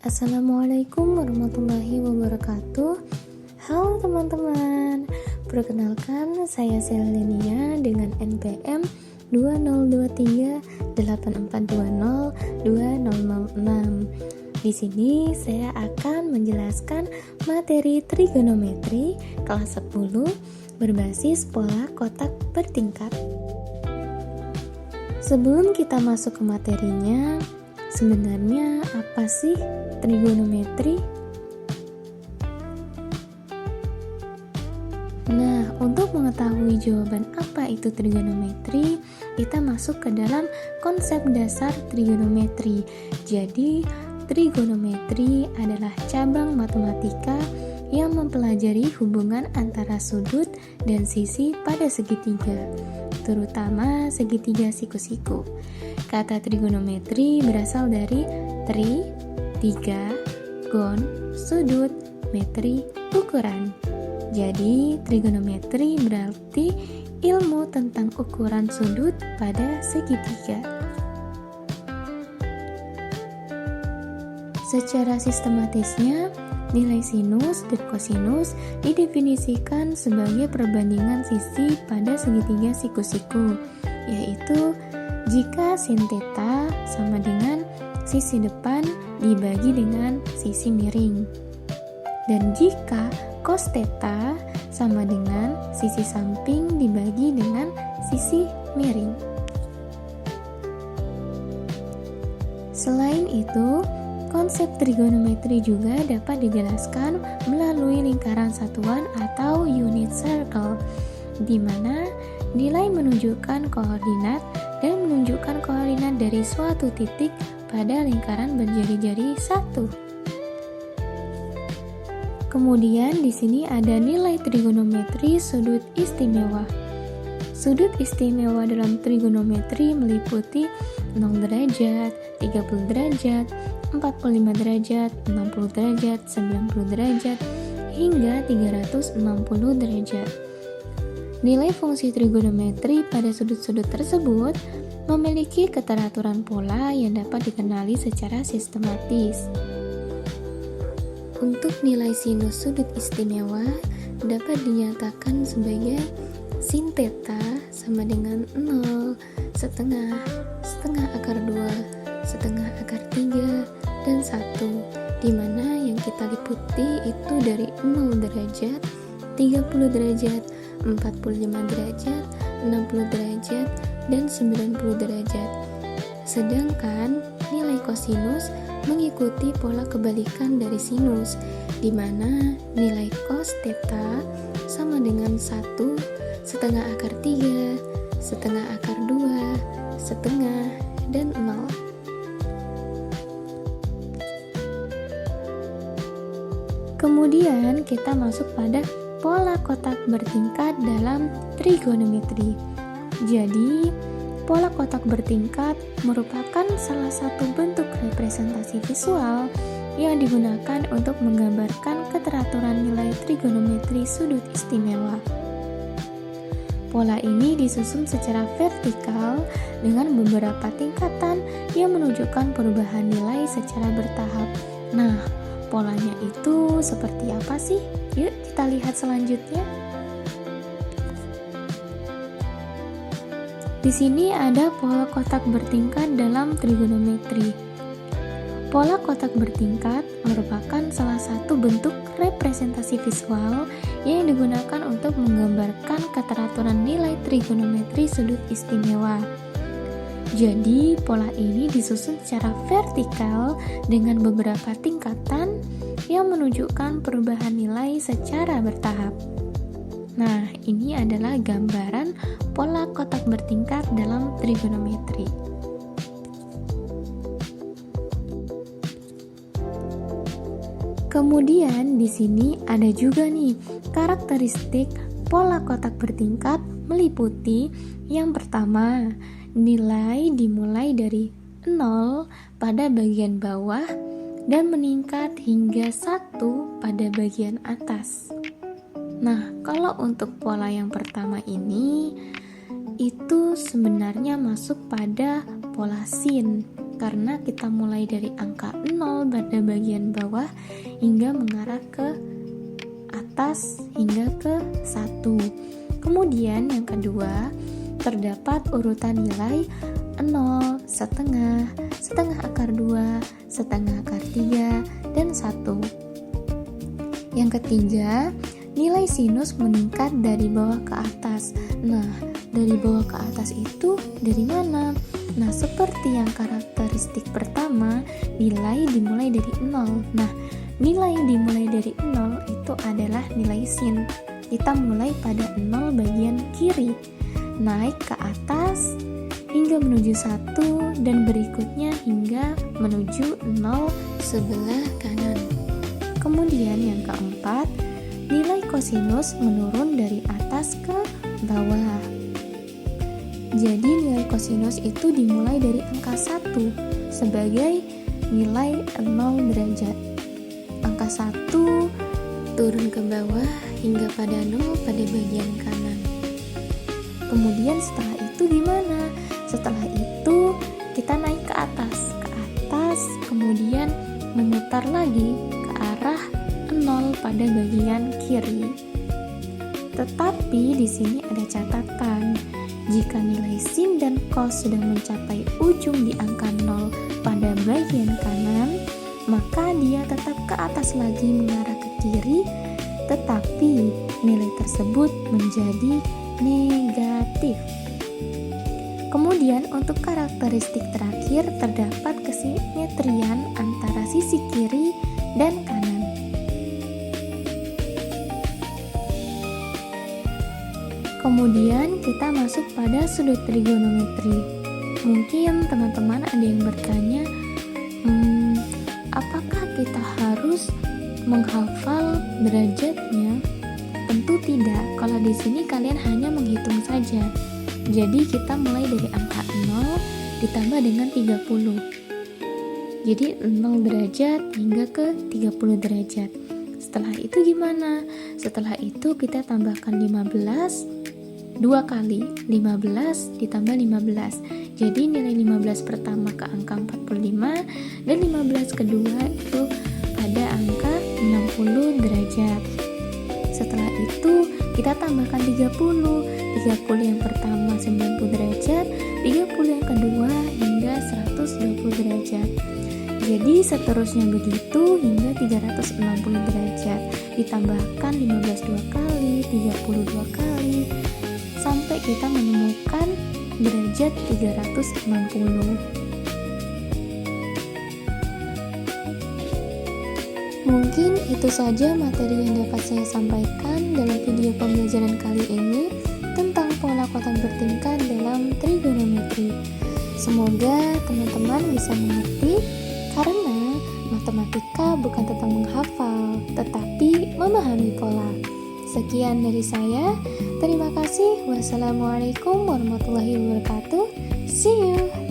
Assalamualaikum warahmatullahi wabarakatuh. Halo teman-teman, perkenalkan saya Selenia dengan NPM 202384202006. Di sini saya akan menjelaskan materi trigonometri kelas 10 berbasis pola kotak bertingkat. Sebelum kita masuk ke materinya, sebenarnya apa sih trigonometri? Nah, untuk mengetahui jawaban apa itu trigonometri, kita masuk ke dalam konsep dasar trigonometri. Jadi, trigonometri adalah cabang matematika yang mempelajari hubungan antara sudut dan sisi pada segitiga, terutama segitiga siku-siku. Kata trigonometri berasal dari tri, tiga, gon, sudut, metri, ukuran. Jadi, trigonometri berarti ilmu tentang ukuran sudut pada segitiga. Secara sistematisnya, nilai sinus dan kosinus didefinisikan sebagai perbandingan sisi pada segitiga siku-siku, yaitu jika sin theta sama dengan sisi depan dibagi dengan sisi miring, dan jika cos theta sama dengan sisi samping dibagi dengan sisi miring. Selain itu, konsep trigonometri juga dapat dijelaskan melalui lingkaran satuan atau unit circle, di mana nilai menunjukkan koordinat dan menunjukkan koordinat dari suatu titik pada lingkaran berjari-jari satu. Kemudian di sini ada nilai trigonometri sudut istimewa. Sudut istimewa dalam trigonometri meliputi 0 derajat, 30 derajat, 45 derajat, 60 derajat, 90 derajat, hingga 360 derajat. Nilai fungsi trigonometri pada sudut-sudut tersebut memiliki keteraturan pola yang dapat dikenali secara sistematis. Untuk nilai sinus sudut istimewa dapat dinyatakan sebagai sin theta sama dengan 0, setengah akar 2, setengah akar 3, dan 1, di mana yang kita liputi itu dari 0 derajat, 30 derajat, 45 derajat, 60 derajat, dan 90 derajat. Sedangkan nilai kosinus mengikuti pola kebalikan dari sinus, di mana nilai cos theta sama dengan 1, setengah akar 3, setengah akar 2, setengah, dan 0. Kemudian kita masuk pada pola kotak bertingkat dalam trigonometri. Jadi, pola kotak bertingkat merupakan salah satu bentuk representasi visual yang digunakan untuk menggambarkan keteraturan nilai trigonometri sudut istimewa. Pola ini disusun secara vertikal dengan beberapa tingkatan yang menunjukkan perubahan nilai secara bertahap. Nah, polanya itu seperti apa sih? Yuk kita lihat selanjutnya. Di sini ada pola kotak bertingkat dalam trigonometri. Pola kotak bertingkat merupakan salah satu bentuk representasi visual yang digunakan untuk menggambarkan keteraturan nilai trigonometri sudut istimewa. Jadi, pola ini disusun secara vertikal dengan beberapa tingkatan yang menunjukkan perubahan nilai secara bertahap. Nah, ini adalah gambaran pola kotak bertingkat dalam trigonometri. Kemudian di sini ada juga nih karakteristik pola kotak bertingkat meliputi yang pertama, nilai dimulai dari 0 pada bagian bawah dan meningkat hingga 1 pada bagian atas. Nah, kalau untuk pola yang pertama ini itu sebenarnya masuk pada pola sin, karena kita mulai dari angka 0 pada bagian bawah hingga mengarah ke atas hingga ke 1. Kemudian yang kedua, terdapat urutan nilai 0, setengah, setengah akar 2, setengah akar 3, dan 1. Yang ketiga, nilai sinus meningkat dari bawah ke atas. Nah, dari bawah ke atas itu dari mana? Nah, seperti yang karakteristik pertama, nilai dimulai dari 0. Nah, nilai dimulai dari 0 itu adalah nilai sin. Kita mulai pada 0 bagian kiri, naik ke atas hingga menuju 1, dan berikutnya hingga menuju 0 sebelah kanan. Kemudian yang keempat, nilai kosinus menurun dari atas ke bawah. Jadi nilai kosinus itu dimulai dari angka 1 sebagai nilai 0 derajat. Angka 1 turun ke bawah hingga pada 0 pada bagian kanan. Kemudian setelah itu gimana? Setelah itu kita naik ke atas, kemudian memutar lagi ke arah 0 pada bagian kiri. Tetapi di sini ada catatan. Jika nilai sin dan cos sudah mencapai ujung di angka 0 pada bagian kanan, maka dia tetap ke atas lagi mengarah ke kiri, tetapi nilai tersebut menjadi negatif. Kemudian untuk karakteristik terakhir, terdapat kesimetrian antara sisi kiri dan kanan. Kemudian kita masuk pada sudut trigonometri. Mungkin teman-teman ada yang bertanya, apakah kita harus menghafal derajatnya? Tentu tidak. Kalau di sini kalian hanya menghitung saja. Jadi kita mulai dari angka 0 ditambah dengan 30. Jadi 0 derajat hingga ke 30 derajat. Setelah itu gimana? Setelah itu kita tambahkan 15 2 kali, 15 ditambah 15. Jadi nilai 15 pertama ke angka 45 dan 15 kedua itu pada angka 60 derajat. Setelah itu kita tambahkan 30 yang pertama 90 derajat, 30 yang kedua hingga 120 derajat. Jadi seterusnya begitu hingga 360 derajat. Ditambahkan 15 2 kali, 30 2 kali, sampai kita menemukan derajat 360. Mungkin itu saja materi yang dapat saya sampaikan dalam video pembelajaran kali ini tentang pola kotak bertingkat dalam trigonometri. Semoga teman-teman bisa mengerti, karena matematika bukan tentang menghafal, tetapi memahami pola. Sekian dari saya. Terima kasih. Wassalamualaikum warahmatullahi wabarakatuh. See you.